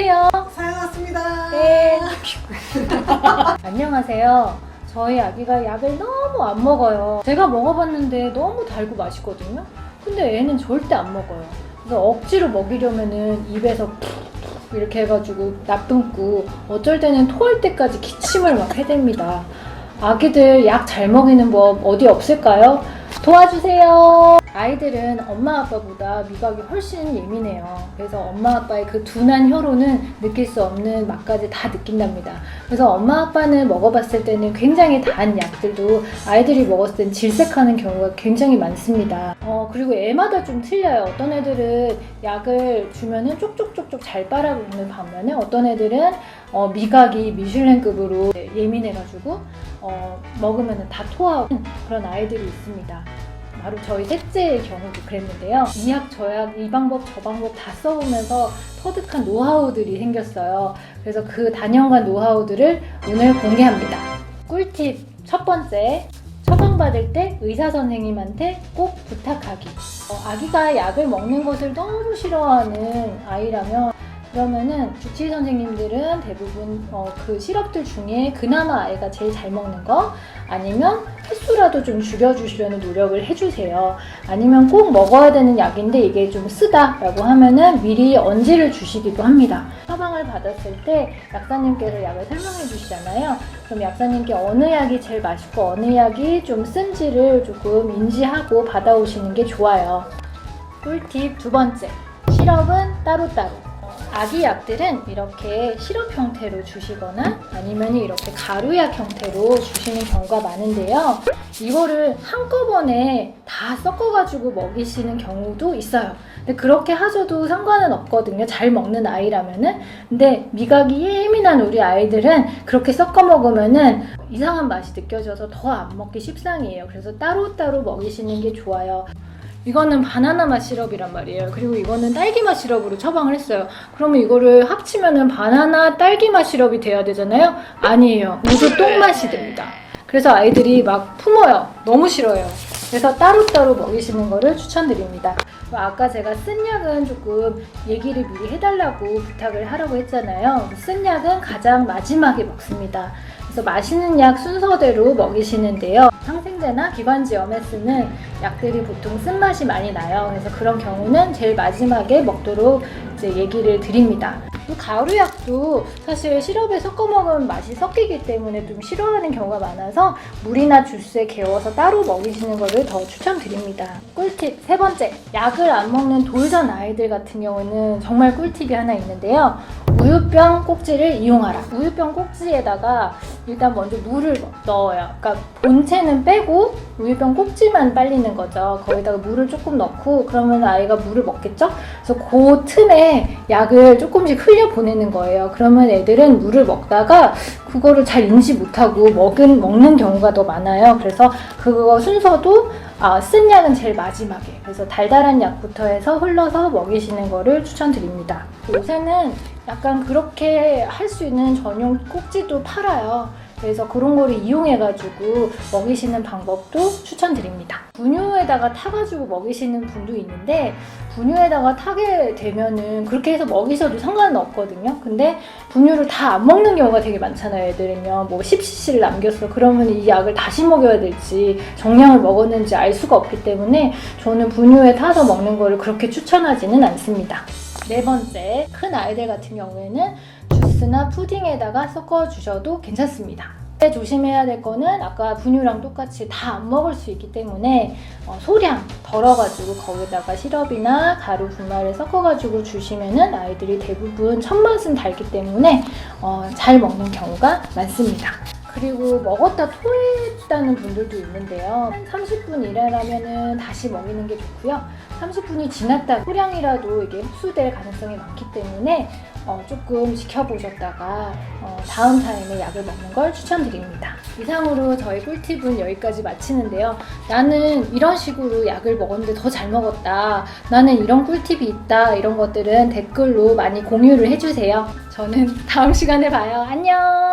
안녕하세요. 사용했습니다. 네. 안녕하세요. 저희 아기가 약을 너무 안 먹어요. 제가 먹어봤는데 너무 달고 맛있거든요. 근데 애는 절대 안 먹어요. 그래서 억지로 먹이려면은 입에서 푹 이렇게 해가지고 나뿜고 어쩔 때는 토할 때까지 기침을 막 해댑니다. 아기들 약 잘 먹이는 법 어디 없을까요? 도와주세요. 아이들은 엄마 아빠보다 미각이 훨씬 예민해요. 그래서 엄마 아빠의 그 둔한 혀로는 느낄 수 없는 맛까지 다 느낀답니다. 그래서 엄마 아빠는 먹어봤을 때는 굉장히 단 약들도 아이들이 먹었을 땐 질색하는 경우가 굉장히 많습니다. 그리고 애마다 좀 틀려요. 어떤 애들은 약을 주면은 쪽쪽쪽쪽 잘 빨아먹는 반면에 어떤 애들은 미각이 미슐랭급으로 예민해가지고 먹으면 다 토하는 그런 아이들이 있습니다. 바로 저희 셋째의 경우도 그랬는데요. 이 약 저 약 이 방법 저 방법 다 써보면서 터득한 노하우들이 생겼어요. 그래서 그 단연간 노하우들을 오늘 공개합니다. 꿀팁 첫 번째, 처방받을 때 의사 선생님한테 꼭 부탁하기. 아기가 약을 먹는 것을 너무 싫어하는 아이라면 그러면은 주치의 선생님들은 대부분 그 시럽들 중에 그나마 아이가 제일 잘 먹는 거 아니면 횟수라도 좀 줄여주시려는 노력을 해주세요. 아니면 꼭 먹어야 되는 약인데 이게 좀 쓰다 라고 하면은 미리 언지를 주시기도 합니다. 처방을 받았을 때 약사님께서 약을 설명해 주시잖아요. 그럼 약사님께 어느 약이 제일 맛있고 어느 약이 좀 쓴지를 조금 인지하고 받아오시는 게 좋아요. 꿀팁 두 번째, 시럽은 따로따로. 아기 약들은 이렇게 시럽 형태로 주시거나 아니면 이렇게 가루약 형태로 주시는 경우가 많은데요. 이거를 한꺼번에 다 섞어가지고 먹이시는 경우도 있어요. 근데 그렇게 하셔도 상관은 없거든요. 잘 먹는 아이라면은. 근데 미각이 예민한 우리 아이들은 그렇게 섞어 먹으면은 이상한 맛이 느껴져서 더 안 먹기 십상이에요. 그래서 따로따로 먹이시는 게 좋아요. 이거는 바나나 맛 시럽이란 말이에요. 그리고 이거는 딸기 맛 시럽으로 처방을 했어요. 그러면 이거를 합치면은 바나나 딸기 맛 시럽이 돼야 되잖아요? 아니에요. 우주 똥 맛이 됩니다. 그래서 아이들이 막 품어요. 너무 싫어요. 그래서 따로따로 먹이시는 거를 추천드립니다. 아까 제가 쓴 약은 조금 얘기를 미리 해달라고 부탁을 하라고 했잖아요. 쓴 약은 가장 마지막에 먹습니다. 그래서 마시는 약 순서대로 먹이시는데요. 항생제나 기관지염에 쓰는 약들이 보통 쓴맛이 많이 나요. 그래서 그런 경우는 제일 마지막에 먹도록 이제 얘기를 드립니다. 가루약도 사실 시럽에 섞어 먹으면 맛이 섞이기 때문에 좀 싫어하는 경우가 많아서 물이나 주스에 개워서 따로 먹이시는 것을 더 추천드립니다. 꿀팁 세 번째, 약을 안 먹는 돌전 아이들 같은 경우는 정말 꿀팁이 하나 있는데요. 우유병 꼭지를 이용하라. 우유병 꼭지에다가 일단 먼저 물을 넣어요. 그러니까 본체는 빼고 우유병 꼭지만 빨리는 거죠. 거기다가 물을 조금 넣고 그러면 아이가 물을 먹겠죠? 그래서 그 틈에 약을 조금씩 흘려 보내는 거예요. 그러면 애들은 물을 먹다가 그거를 잘 인지 못하고 먹는 경우가 더 많아요. 그래서 그거 순서도 쓴 약은 제일 마지막에, 그래서 달달한 약부터 해서 흘러서 먹이시는 거를 추천드립니다. 요새는 약간 그렇게 할 수 있는 전용 꼭지도 팔아요. 그래서 그런 거를 이용해가지고 먹이시는 방법도 추천드립니다. 분유에다가 타가지고 먹이시는 분도 있는데 분유에다가 타게 되면은 그렇게 해서 먹이셔도 상관은 없거든요. 근데 분유를 다 안 먹는 경우가 되게 많잖아요. 애들은요. 뭐 10cc를 남겼어. 그러면 이 약을 다시 먹여야 될지 정량을 먹었는지 알 수가 없기 때문에 저는 분유에 타서 먹는 거를 그렇게 추천하지는 않습니다. 네 번째, 큰 아이들 같은 경우에는 주스나 푸딩에다가 섞어 주셔도 괜찮습니다. 조심해야 될 거는 아까 분유랑 똑같이 다 안 먹을 수 있기 때문에 소량 덜어가지고 거기다가 시럽이나 가루 분말을 섞어가지고 주시면은 아이들이 대부분 첫 맛은 달기 때문에 잘 먹는 경우가 많습니다. 그리고 먹었다 토했다는 분들도 있는데요. 한 30분 이내라면은 다시 먹이는 게 좋고요. 30분이 지났다 소량이라도 이게 흡수될 가능성이 많기 때문에 조금 지켜보셨다가 다음 타임에 약을 먹는 걸 추천드립니다. 이상으로 저희 꿀팁은 여기까지 마치는데요. 나는 이런 식으로 약을 먹었는데 더 잘 먹었다. 나는 이런 꿀팁이 있다. 이런 것들은 댓글로 많이 공유를 해주세요. 저는 다음 시간에 봐요. 안녕!